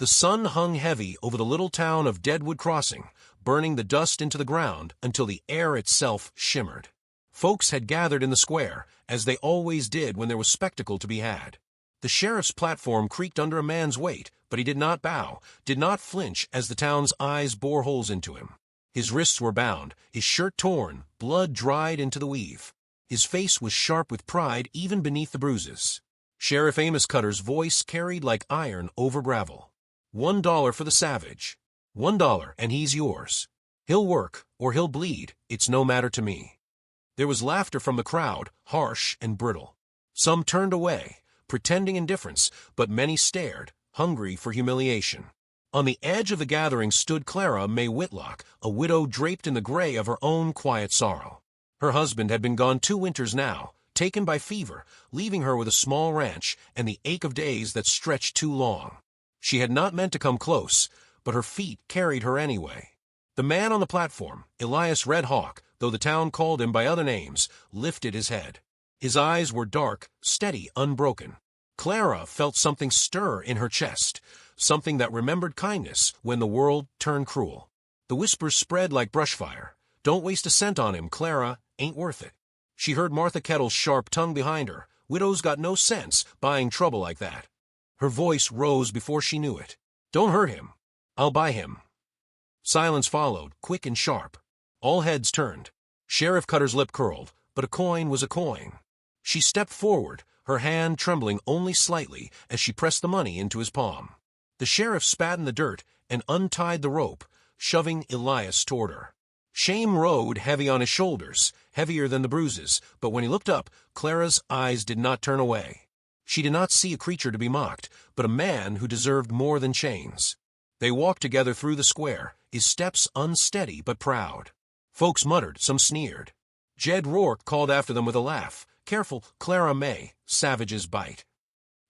The sun hung heavy over the little town of Deadwood Crossing, burning the dust into the ground until the air itself shimmered. Folks had gathered in the square, as they always did when there was spectacle to be had. The sheriff's platform creaked under a man's weight, but he did not bow, did not flinch as the town's eyes bore holes into him. His wrists were bound, his shirt torn, blood dried into the weave. His face was sharp with pride even beneath the bruises. Sheriff Amos Cutter's voice carried like iron over gravel. $1 for the savage. $1 and he's yours. He'll work, or he'll bleed, it's no matter to me. There was laughter from the crowd, harsh and brittle. Some turned away, pretending indifference, but many stared, hungry for humiliation. On the edge of the gathering stood Clara May Whitlock, a widow draped in the gray of her own quiet sorrow. Her husband had been gone 2 winters now, taken by fever, leaving her with a small ranch and the ache of days that stretched too long. She had not meant to come close, but her feet carried her anyway. The man on the platform, Elias Red Hawk, though the town called him by other names, lifted his head. His eyes were dark, steady, unbroken. Clara felt something stir in her chest, something that remembered kindness when the world turned cruel. The whispers spread like brushfire. Don't waste a cent on him, Clara, ain't worth it. She heard Martha Kettle's sharp tongue behind her. Widows got no sense buying trouble like that. Her voice rose before she knew it. Don't hurt him. I'll buy him. Silence followed, quick and sharp. All heads turned. Sheriff Cutter's lip curled, but a coin was a coin. She stepped forward, her hand trembling only slightly as she pressed the money into his palm. The sheriff spat in the dirt and untied the rope, shoving Elias toward her. Shame rode heavy on his shoulders, heavier than the bruises, but when he looked up, Clara's eyes did not turn away. She did not see a creature to be mocked, but a man who deserved more than chains. They walked together through the square, his steps unsteady but proud. Folks muttered, some sneered. Jed Rourke called after them with a laugh, "Careful, Clara May, savages bite."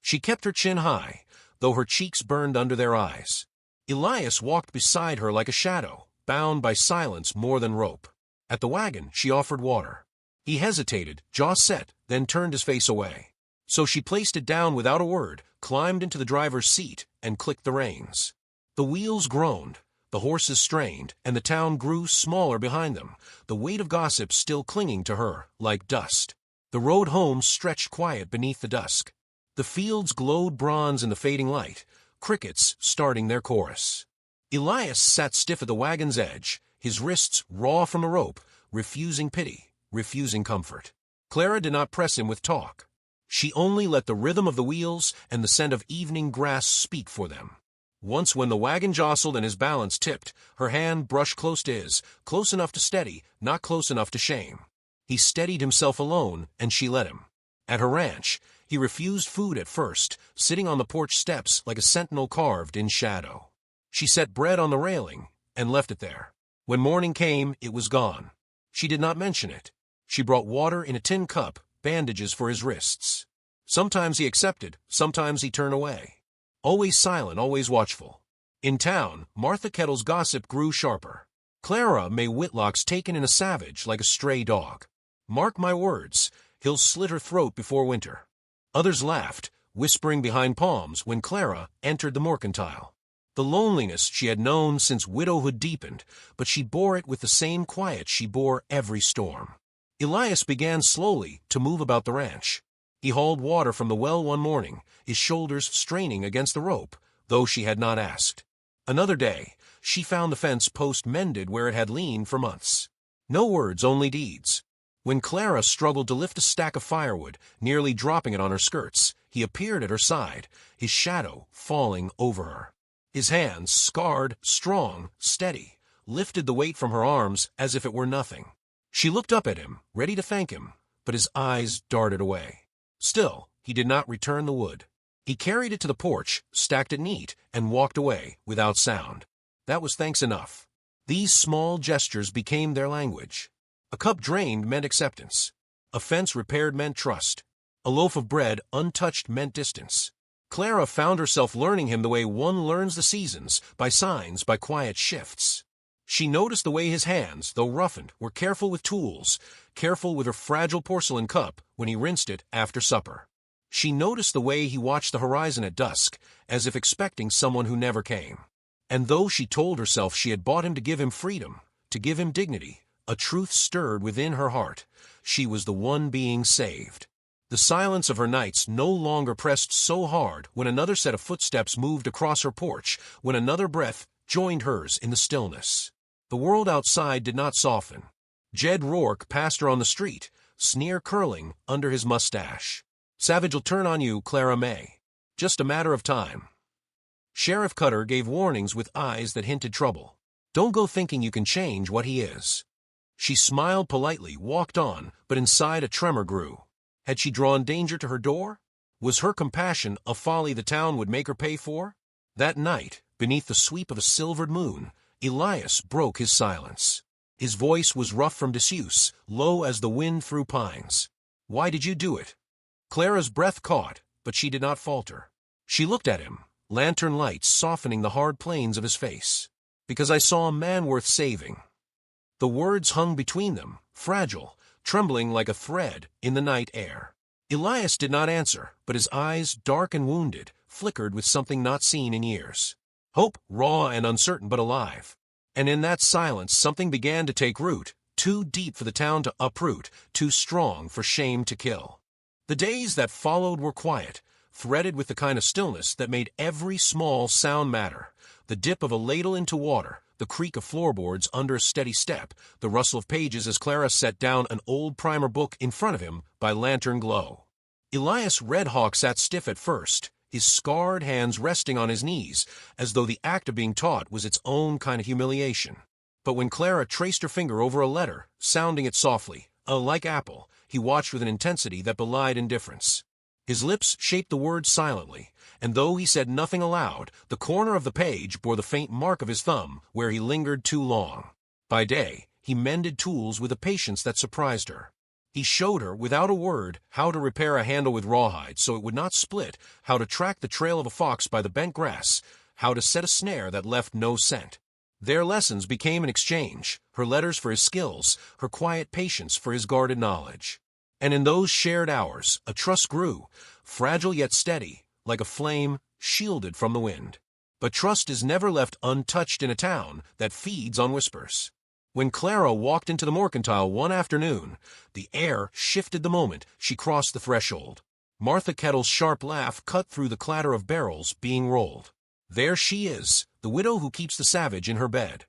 She kept her chin high, though her cheeks burned under their eyes. Elias walked beside her like a shadow, bound by silence more than rope. At the wagon, she offered water. He hesitated, jaw set, then turned his face away. So she placed it down without a word, climbed into the driver's seat, and clicked the reins. The wheels groaned, the horses strained, and the town grew smaller behind them, the weight of gossip still clinging to her like dust. The road home stretched quiet beneath the dusk. The fields glowed bronze in the fading light, crickets starting their chorus. Elias sat stiff at the wagon's edge, his wrists raw from the rope, refusing pity, refusing comfort. Clara did not press him with talk. She only let the rhythm of the wheels and the scent of evening grass speak for them. Once when the wagon jostled and his balance tipped, her hand brushed close to his, close enough to steady, not close enough to shame. He steadied himself alone, and she let him. At her ranch, he refused food at first, sitting on the porch steps like a sentinel carved in shadow. She set bread on the railing and left it there. When morning came, it was gone. She did not mention it. She brought water in a tin cup, bandages for his wrists. Sometimes he accepted, sometimes he turned away. Always silent, always watchful. In town, Martha Kettle's gossip grew sharper. Clara May Whitlock's taken in a savage like a stray dog. Mark my words, he'll slit her throat before winter. Others laughed, whispering behind palms when Clara entered the mercantile. The loneliness she had known since widowhood deepened, but she bore it with the same quiet she bore every storm. Elias began slowly to move about the ranch. He hauled water from the well one morning, his shoulders straining against the rope, though she had not asked. Another day, she found the fence post mended where it had leaned for months. No words, only deeds. When Clara struggled to lift a stack of firewood, nearly dropping it on her skirts, he appeared at her side, his shadow falling over her. His hands, scarred, strong, steady, lifted the weight from her arms as if it were nothing. She looked up at him, ready to thank him, but his eyes darted away. Still, he did not return the wood. He carried it to the porch, stacked it neat, and walked away without sound. That was thanks enough. These small gestures became their language. A cup drained meant acceptance. A fence repaired meant trust. A loaf of bread untouched meant distance. Clara found herself learning him the way one learns the seasons, by signs, by quiet shifts. She noticed the way his hands, though roughened, were careful with tools, careful with her fragile porcelain cup when he rinsed it after supper. She noticed the way he watched the horizon at dusk, as if expecting someone who never came. And though she told herself she had bought him to give him freedom, to give him dignity, a truth stirred within her heart. She was the one being saved. The silence of her nights no longer pressed so hard when another set of footsteps moved across her porch, when another breath joined hers in the stillness. The world outside did not soften. Jed Rourke passed her on the street, sneer curling under his mustache. "Savage'll turn on you, Clara May. Just a matter of time." Sheriff Cutter gave warnings with eyes that hinted trouble. "Don't go thinking you can change what he is." She smiled politely, walked on, but inside a tremor grew. Had she drawn danger to her door? Was her compassion a folly the town would make her pay for? That night, beneath the sweep of a silvered moon, Elias broke his silence. His voice was rough from disuse, low as the wind through pines. "Why did you do it?" Clara's breath caught, but she did not falter. She looked at him, lantern lights softening the hard planes of his face. "Because I saw a man worth saving." The words hung between them, fragile, trembling like a thread in the night air. Elias did not answer, but his eyes, dark and wounded, flickered with something not seen in years. Hope, raw and uncertain but alive. And in that silence something began to take root, too deep for the town to uproot, too strong for shame to kill. The days that followed were quiet, threaded with the kind of stillness that made every small sound matter. The dip of a ladle into water, the creak of floorboards under a steady step, the rustle of pages as Clara set down an old primer book in front of him by lantern glow. Elias Redhawk sat stiff at first, his scarred hands resting on his knees, as though the act of being taught was its own kind of humiliation. But when Clara traced her finger over a letter, sounding it softly, like apple, he watched with an intensity that belied indifference. His lips shaped the words silently, and though he said nothing aloud, the corner of the page bore the faint mark of his thumb where he lingered too long. By day, he mended tools with a patience that surprised her. He showed her, without a word, how to repair a handle with rawhide so it would not split, how to track the trail of a fox by the bent grass, how to set a snare that left no scent. Their lessons became an exchange, her letters for his skills, her quiet patience for his guarded knowledge. And in those shared hours, a trust grew, fragile yet steady, like a flame shielded from the wind. But trust is never left untouched in a town that feeds on whispers. When Clara walked into the mercantile one afternoon, the air shifted the moment she crossed the threshold. Martha Kettle's sharp laugh cut through the clatter of barrels being rolled. There she is, the widow who keeps the savage in her bed.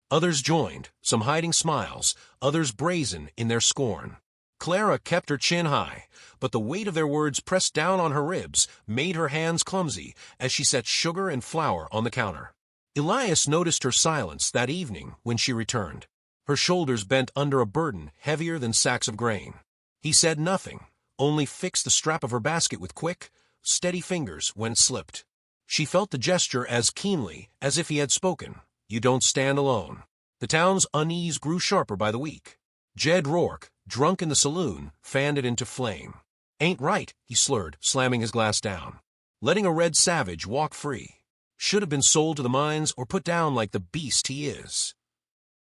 Others joined, some hiding smiles, others brazen in their scorn. Clara kept her chin high, but the weight of their words pressed down on her ribs made her hands clumsy as she set sugar and flour on the counter. Elias noticed her silence that evening when she returned. Her shoulders bent under a burden heavier than sacks of grain. He said nothing, only fixed the strap of her basket with quick, steady fingers when it slipped. She felt the gesture as keenly as if he had spoken. "You don't stand alone." The town's unease grew sharper by the week. Jed Rourke, drunk in the saloon, fanned it into flame. "Ain't right," he slurred, slamming his glass down. "Letting a red savage walk free. Should have been sold to the mines or put down like the beast he is."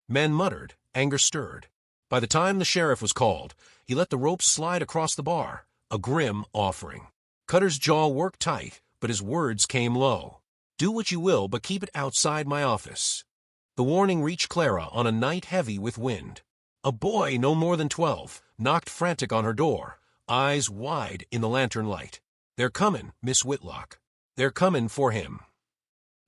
Men muttered, anger stirred. By the time the sheriff was called, he let the ropes slide across the bar, a grim offering. Cutter's jaw worked tight, but his words came low. "Do what you will, but keep it outside my office." The warning reached Clara on a night heavy with wind. A boy no more than 12 knocked frantic on her door, eyes wide in the lantern light. "They're comin', Miss Whitlock. They're comin' for him."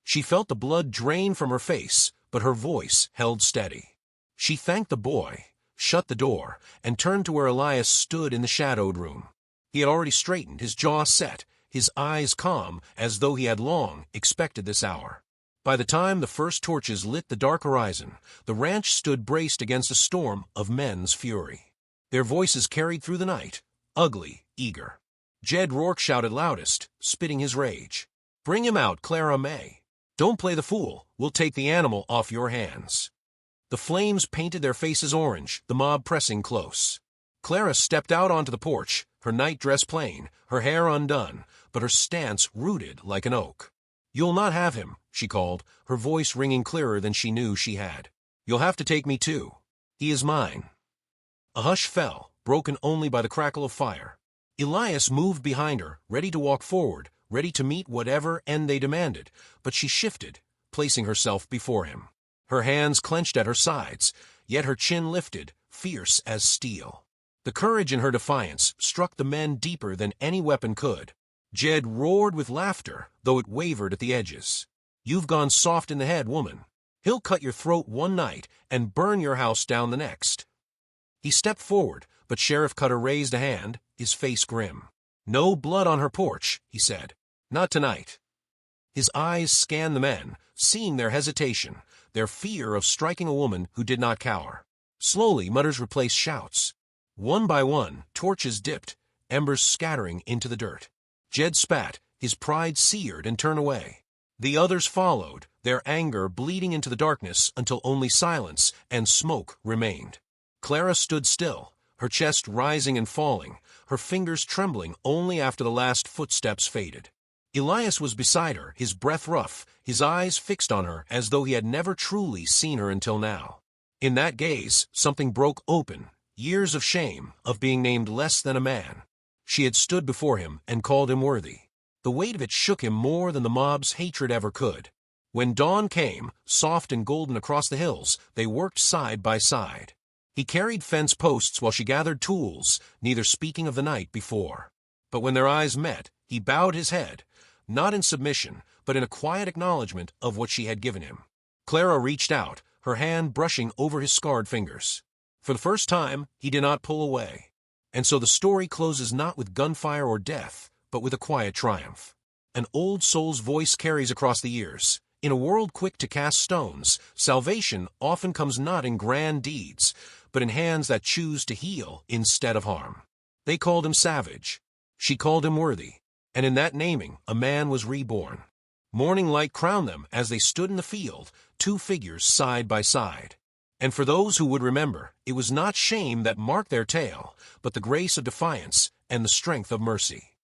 She felt the blood drain from her face, but her voice held steady. She thanked the boy, shut the door, and turned to where Elias stood in the shadowed room. He had already straightened, his jaw set, his eyes calm, as though he had long expected this hour. By the time the first torches lit the dark horizon, the ranch stood braced against a storm of men's fury. Their voices carried through the night, ugly, eager. Jed Rourke shouted loudest, spitting his rage. "Bring him out, Clara May. Don't play the fool. We'll take the animal off your hands." The flames painted their faces orange, the mob pressing close. Clara stepped out onto the porch, her nightdress plain, her hair undone, but her stance rooted like an oak. "You'll not have him," she called, her voice ringing clearer than she knew she had. "You'll have to take me too. He is mine." A hush fell, broken only by the crackle of fire. Elias moved behind her, ready to walk forward, ready to meet whatever end they demanded, but she shifted, placing herself before him. Her hands clenched at her sides, yet her chin lifted, fierce as steel. The courage in her defiance struck the men deeper than any weapon could. Jed roared with laughter, though it wavered at the edges. "You've gone soft in the head, woman. He'll cut your throat one night and burn your house down the next." He stepped forward, but Sheriff Cutter raised a hand, his face grim. "No blood on her porch," he said. "Not tonight." His eyes scanned the men, seeing their hesitation, their fear of striking a woman who did not cower. Slowly, mutters replaced shouts. One by one, torches dipped, embers scattering into the dirt. Jed spat, his pride seared, and turned away. The others followed, their anger bleeding into the darkness until only silence and smoke remained. Clara stood still, her chest rising and falling, her fingers trembling only after the last footsteps faded. Elias was beside her, his breath rough, his eyes fixed on her as though he had never truly seen her until now. In that gaze, something broke open, years of shame, of being named less than a man. She had stood before him and called him worthy. The weight of it shook him more than the mob's hatred ever could. When dawn came, soft and golden across the hills, they worked side by side. He carried fence posts while she gathered tools, neither speaking of the night before. But when their eyes met, he bowed his head, not in submission, but in a quiet acknowledgement of what she had given him. Clara reached out, her hand brushing over his scarred fingers. For the first time, he did not pull away. And so the story closes not with gunfire or death, but with a quiet triumph. An old soul's voice carries across the years. In a world quick to cast stones, salvation often comes not in grand deeds, but in hands that choose to heal instead of harm. They called him savage. She called him worthy. And in that naming, a man was reborn. Morning light crowned them as they stood in the field, two figures side by side. And for those who would remember, it was not shame that marked their tale, but the grace of defiance and the strength of mercy.